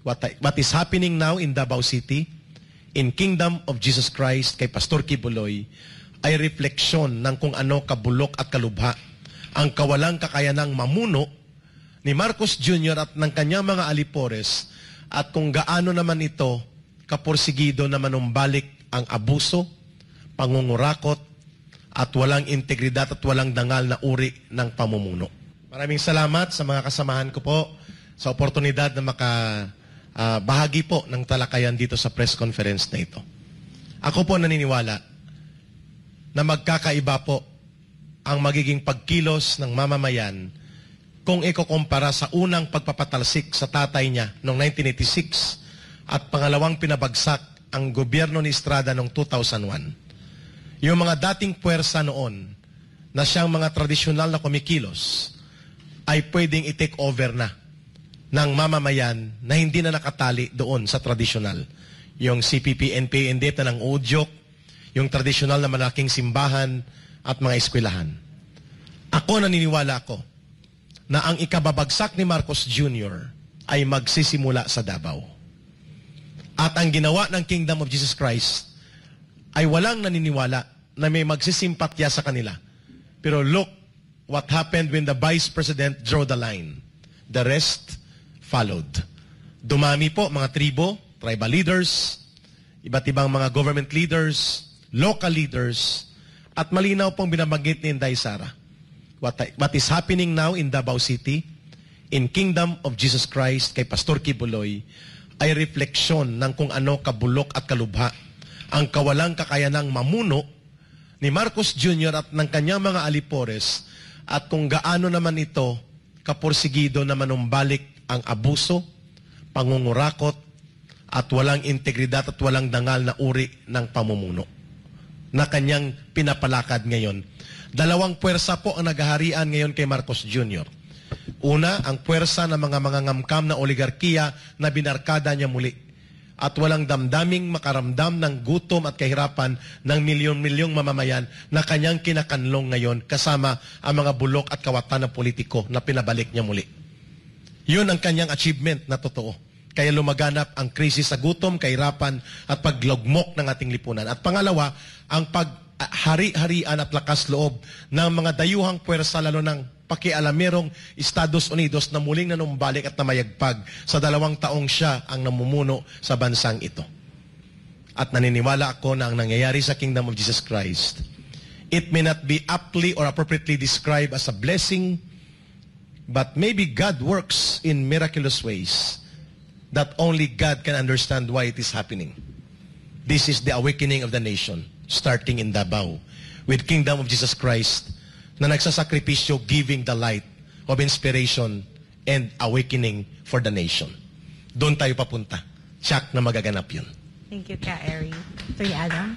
what is happening now in Davao City, in Kingdom of Jesus Christ, kay Pastor Kibuloy, ay refleksyon ng kung ano kabulok at kalubha ang kawalang kakayanang mamuno ni Marcos Jr. at ng kanyang mga alipores, at kung gaano naman ito kapursigido na manumbalik ang abuso, pangungurakot, at walang integridad at walang dangal na uri ng pamumuno. Maraming salamat sa mga kasamahan ko po sa oportunidad na bahagi po ng talakayan dito sa press conference na ito. Ako po naniniwala na magkakaiba po ang magiging pagkilos ng mamamayan kung ikukumpara sa unang pagpapatalsik sa tatay niya noong 1986 at pangalawang pinabagsak ang gobyerno ni Estrada noong 2001. Yung mga dating puwersa noon na siyang mga tradisyonal na kumikilos ay pwedeng i-take over na ng mamamayan na hindi na nakatali doon sa tradisyonal. Yung CPP, NPA, NDET na ng udyok, yung tradisyonal na malaking simbahan at mga eskwelahan. Ako naniniwala ko na ang ikababagsak ni Marcos Jr. ay magsisimula sa Davao. At ang ginawa ng Kingdom of Jesus Christ ay walang naniniwala na may magsisimpatya sa kanila. Pero look what happened when the Vice President drew the line. The rest followed. Dumami po mga tribo, tribal leaders, iba't ibang mga government leaders, local leaders, at malinaw pong binabanggit ni Inday Sara. What is happening now in Davao City, in Kingdom of Jesus Christ, kay Pastor Kibuloy, ay refleksyon ng kung ano kabulok at kalubha ang kawalang kakayanang mamuno ni Marcos Jr. at ng kanyang mga alipores, at kung gaano naman ito kapursigido na manumbalik ang abuso, pangungurakot, at walang integridad at walang dangal na uri ng pamumuno na kanyang pinapalakad ngayon. Dalawang puwersa po ang naghaharian ngayon kay Marcos Jr. Una, ang puwersa ng mga ngamkam na oligarkiya na binarkada niya muli, at walang damdaming makaramdam ng gutom at kahirapan ng milyon-milyong mamamayan na kanyang kinakanlong ngayon kasama ang mga bulok at kawatan ng politiko na pinabalik niya muli. Yun ang kanyang achievement na totoo. Kaya lumaganap ang krisis sa gutom, kahirapan at paglugmok ng ating lipunan. At pangalawa, ang paghari-harian at lakas loob ng mga dayuhang puwersa, lalo ng pakialamerong Estados Unidos na muling nanumbalik at namayagpag sa 2 taong siya ang namumuno sa bansang ito. At naniniwala ako na ang nangyayari sa Kingdom of Jesus Christ, it may not be aptly or appropriately described as a blessing, but maybe God works in miraculous ways that only God can understand why it is happening. This is the awakening of the nation, starting in Davao, with Kingdom of Jesus Christ na nagsasakripisyo, giving the light of inspiration and awakening for the nation. Doon tayo papunta. Tiyak na magaganap yun. Thank you, Ka Eri. Attorney Adam.